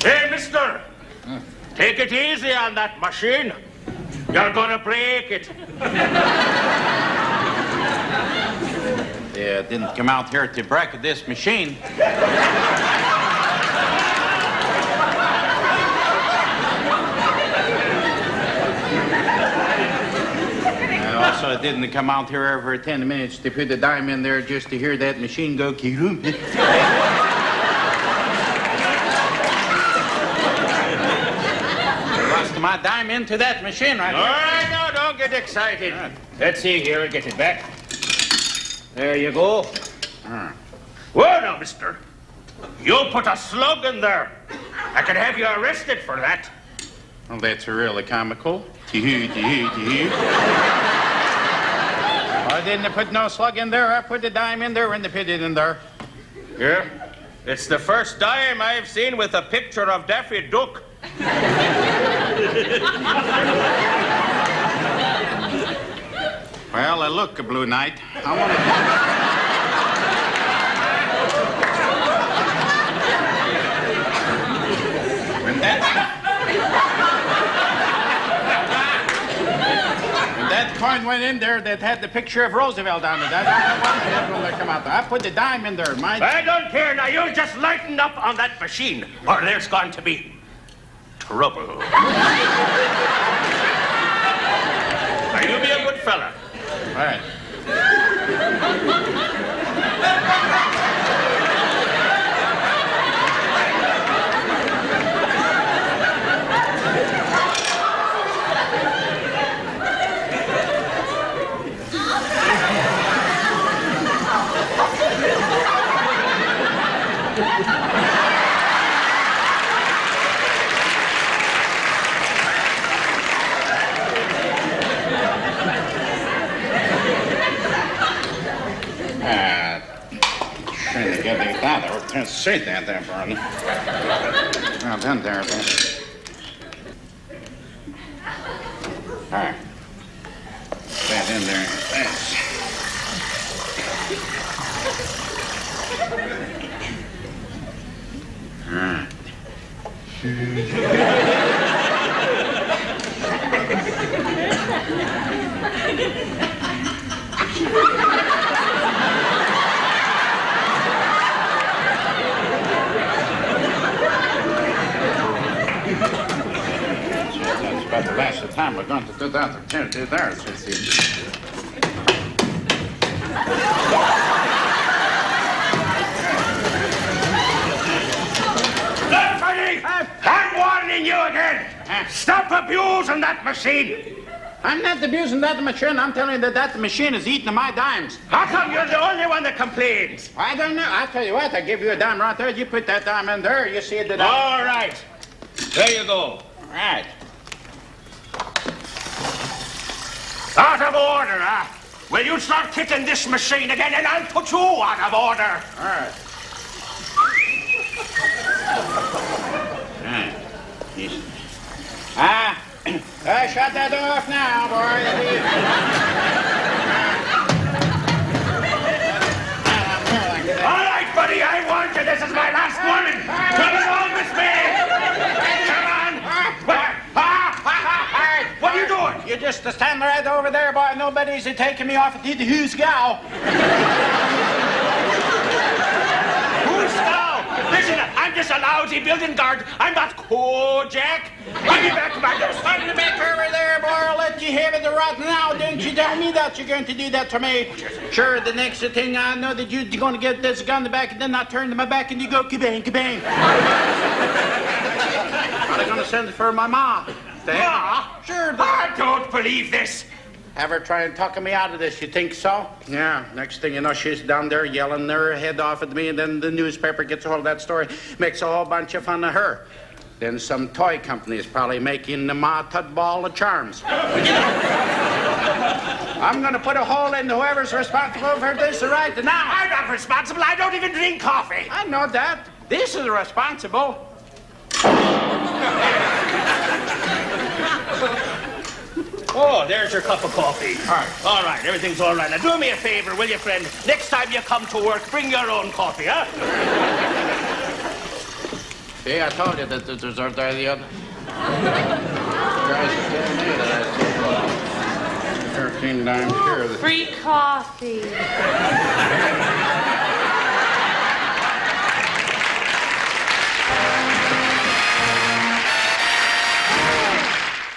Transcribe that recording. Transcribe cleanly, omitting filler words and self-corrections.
Hey, mister. Take it easy on that machine. You're gonna break it. Yeah, didn't come out here to break this machine. Also, I didn't come out here every 10 minutes to put a dime in there just to hear that machine go kiloom. My dime into that machine right All right, now, don't get excited. Right. Let's see here. Get it back. There you go. Well, now, mister, you put a slug in there. I could have you arrested for that. Well, that's really comical. I didn't put no slug in there. I put the dime in there and they put it in there. Yeah? It's the first dime I've seen with a picture of Daffy Duck. Well, look, Blue Knight. I want to... When that coin went in there that had the picture of Roosevelt on it. I don't know when they come out there. I put the dime in there, Mike. I don't care now. You just lighten up on that machine, or there's going to be trouble. Now, you be a good fella. All right. Trying to get it down there. We're trying to say that there, Barney. Well done there, then. All right. That in there. Thanks. All right. About the last of the time we're going to do that. We're going to do there. Look, Freddie! I'm warning you again. Stop abusing that machine. I'm not abusing that machine. I'm telling you that that machine is eating my dimes. How come you're the only one that complains? I don't know. I'll tell you what. I give you a dime right there. You put that dime in there. You see that. All right. There you go. All right. Out of order, huh? Will you start kicking this machine again, and I'll put you out of order. All right. Shut that off now, boy. All right, buddy, I warned you. This is my last warning. Come along with me. Come on. What are you doing? You just stand right over there, boy. Nobody's taking me off at the who's gal. Who's now? Listen, I'm just a lousy building guard. I'm not Kojak. I'll be back to my house. Stand back over there, boy. I'll let you have it right now. Don't you tell me that you're going to do that to me. Sure, the next thing I know that you're going to get this gun in the back, and then I turn to my back and you go kabang, kabang. Are they going to send it for my ma? Ma? Sure. I don't believe this. Ever try and talk me out of this, you think so? Yeah, next thing you know, she's down there yelling her head off at me, and then the newspaper gets a hold of that story, makes a whole bunch of fun of her. Then some toy company is probably making the Ma Tut Ball of Charms. I'm going to put a hole in whoever's responsible for this right now. I'm not responsible. I don't even drink coffee. I know that. This is responsible. Oh, there's your cup of coffee. All right. All right, everything's all right. Now, do me a favor, will you, friend? Next time you come to work, bring your own coffee, huh? See, I told you that the dessert there the other. Guys are telling me that I took 13 dimes here. Free coffee.